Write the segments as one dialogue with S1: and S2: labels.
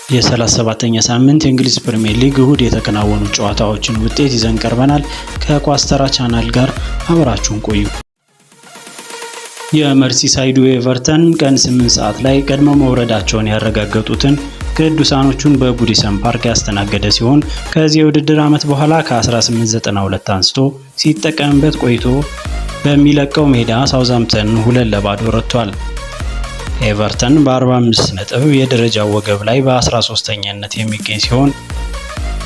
S1: የ37ኛ ሳምንት የእንግሊዝ ፕሪሚየር ሊግ እሁድ የተከናወኑ ጨዋታዎችን ውጤት ይዘን ቀርበናል። ከኳስተራ ቻናል ጋር አብራችሁን ቆዩ። የመርሲሳይዱ ኤቨርተን ቀን 8 ሰዓት ላይ ቀድሞ መውረዳቸውን ያረጋገጡትን ቅዱሳኖቹን በጉዲሰን ፓርክ ያስተናገደ ሲሆን ከዚህ የውድድር ዓመት በኋላ ከ1892 አንስቶ ሲጠቀምበት ቆይቶ በሚለቀው ሜዳ ሳውዛምፕተን 2-0 ረቷል። ኤቨርተን በ45 ነጥብ የደረጃው ወገብ ላይ በ13ኛነት የሚገኝ ሲሆን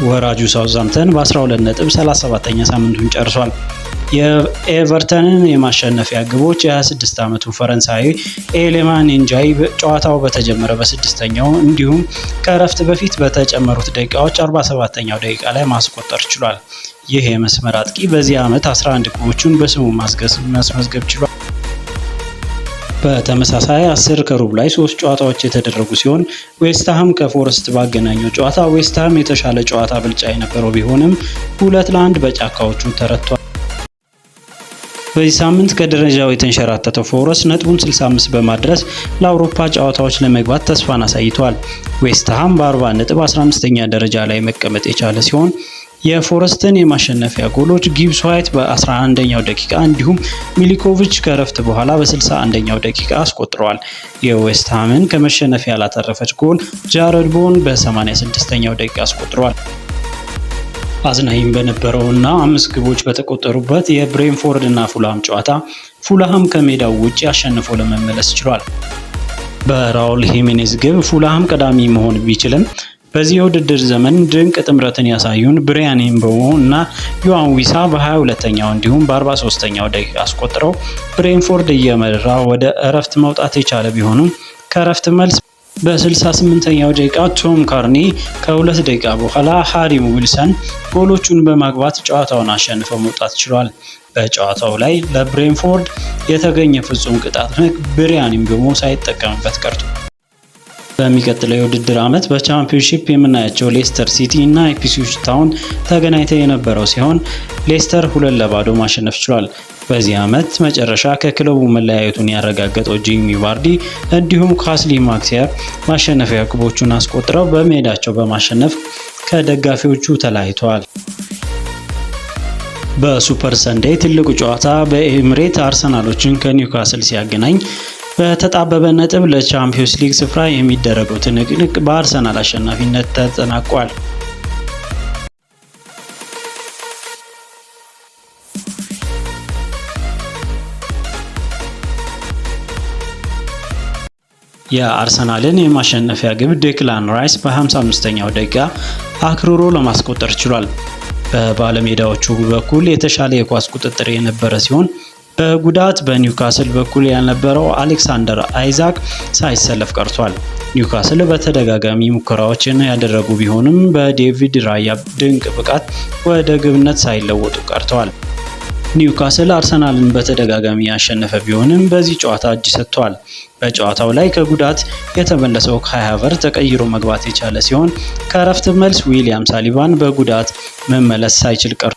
S1: ወራጁ ሳውዛምፕተን በ12 ነጥብ 37ኛ ሳምንቱን ጨርሷል። የኤቨርተንን የማሸነፊያ ግቦች የ26 ዓመቱ ፈረንሳዊ ኤሌማን ኢንጃይ ጨዋታው በተጀመረ በ6ኛው እንዲሁም ከእረፍት በፊት በተጨመሩት ደቂቃዎች 47ኛው ደቂቃ ላይ ማስቆጠር ችሏል። ይህ የመስመር አጥቂ በዚህ ዓመት 11 ግቦችን በስሙ ማስመዝገብ ችሏል። በተመሳሳይ 10 ከሩብ ላይ 3 ጨዋታዎች የተደረጉ ሲሆን ዌስትሃም ከፎረስት ባገናኘው ጨዋታ ዌስትሃም የተሻለ ጨዋታ ብልጫ የነበረው ቢሆንም 2-1 በጫካዎቹ ተረቷል። በዚህ ሳምንት ከደረጃው የተንሸራተተው ፎረስት ነጥቡን 65 በማድረስ ለአውሮፓ ጨዋታዎች ለመግባት ተስፋን አሳይቷል። ዌስትሃም በ40 ነጥብ 15ኛ ደረጃ ላይ መቀመጥ የቻለ ሲሆን የፎረስትን የማሸነፊያ ጎሎች ጊብስ ዋይት በ11ኛው ደቂቃ እንዲሁም ሚሊኮቪች ከረፍት በኋላ በ61ኛው ደቂቃ አስቆጥረዋል። የዌስትሃምን ከመሸነፍ ያላተረፈች ጎል ጃረድ ቦወን በ86ኛው ደቂቃ አስቆጥረዋል። አዝናኝ በነበረውና 5 ግቦች በተቆጠሩበት የብሬንፎርድ እና ፉልሃም ጨዋታ ፉልሃም ከሜዳው ውጪ አሸንፎ ለመመለስ ችሏል። በራውል ሂሜኔዝ ግብ ፉልሃም ቀዳሚ መሆን ቢችልም በዚህ የውድድር ዘመን ድንቅ ጥምረትን ያሳዩን ብሪያን ኤምቦሞ እና ዮዋን ዊሳ በ22ኛው እንዲሁም በ43ኛው ደቂቃ አስቆጥረው ብሬንፎርድ እየመራ ወደ እረፍት መውጣት የቻለ ቢሆንም ከእረፍት መልስ በ68ኛው ደቂቃ ቶም ካርኒ ከ2 ደቂቃ በኋላ ሃሪ ዊልሰን ጎሎቹን በማግባት ጨዋታውን አሸንፈው መውጣት ችሏል። በጨዋታው ላይ ለብሬንፎርድ የተገኘ ፍጹም ቅጣት ምት ብሪያን ኤምቦሞ ሳይጠቀምበት ቀርቷል። በሚቀጥለው የውድድር ዓመት በቻምፒዮንሺፕ የምናያቸው ሌስተር ሲቲ እና ኢፕስዊች ታውን ተገናኝተው የነበረው ሲሆን ሌስተር 2-0 ማሸነፍ ችሏል። በዚህ ዓመት መጨረሻ ከክለቡ መለያየቱን ያረጋገጠው ጂሚ ቫርዲ እንዲሁም ካስሊ ማክሲየር ማሸነፊያ ግቦቹን አስቆጥረው በሜዳቸው በማሸነፍ ከደጋፊዎቹ ተለያይተዋል። በሱፐር ሰንዴይ ትልቁ ጨዋታ በኤምሬት አርሰናሎችን ከኒውካስል ሲያገናኝ በተጣበበ ነጥብ ለቻምፒዮንስ ሊግ ስፍራ የሚደረገው ትንቅንቅ በአርሰናል አሸናፊነት ተጠናቋል። የአርሰናልን የማሸነፊያ ግብ ዴክላን ራይስ በ55ኛው ደቂቃ አክርሮ ለማስቆጠር ችሏል። በባለሜዳዎቹ በኩል የተሻለ የኳስ ቁጥጥር የነበረ ሲሆን በጉዳት በኒውካስል በኩል ያልነበረው አሌክሳንደር አይዛክ ሳይሰለፍ ቀርቷል። ኒውካስል በተደጋጋሚ ሙከራዎችን ያደረጉ ቢሆንም በዴቪድ ራያ ድንቅ ብቃት ወደ ግብነት ሳይለወጡ ቀርተዋል። ኒውካስል አርሰናልን በተደጋጋሚ ያሸነፈ ቢሆንም በዚህ ጨዋታ እጅ ሰጥቷል። በጨዋታው ላይ ከጉዳት የተመለሰው ካይ ሃቨርትዝ ተቀይሮ መግባት የቻለ ሲሆን ከእረፍት መልስ ዊሊያም ሳሊባን በጉዳት መመለስ ሳይችል ቀርቷል።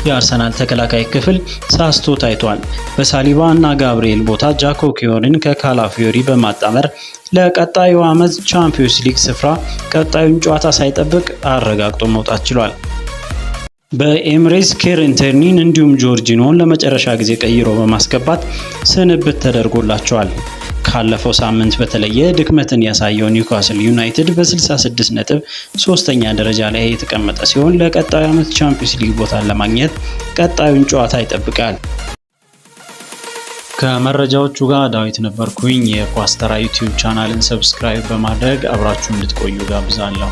S1: የአርሰናል ተከላካይ ክፍል ሳስቶ ታይቷል። በሳሊባ እና ጋብሪኤል ቦታ ጃኮ ኪዮርን ከካላፊዮሪ በማጣመር ለቀጣዩ ዓመት ቻምፒዮንስ ሊግ ስፍራ ቀጣዩን ጨዋታ ሳይጠብቅ አረጋግጦ መውጣት ችሏል። በኤምሬትስ ኬረን ተርኒን እንዲሁም ጆርጂኖን ለመጨረሻ ጊዜ ቀይሮ በማስገባት ስንብት ተደርጎላቸዋል። ካለፈው ሳምንት በተለየ ድክመትን ያሳየው ኒውካስል ዩናይትድ በ66 ነጥብ 3ኛ ደረጃ ላይ የተቀመጠ ሲሆን ለቀጣዩ ዓመት ቻምፒዮንስ ሊግ ቦታን ለማግኘት ቀጣዩን ጨዋታ ይጠብቃል። ከመረጃዎቹ ጋር ዳዊት ነበርኩኝ። የኳስተራ ዩቲዩብ ቻናልን ሰብስክራይብ በማድረግ አብራችሁ እንድትቆዩ ጋብዛለሁ።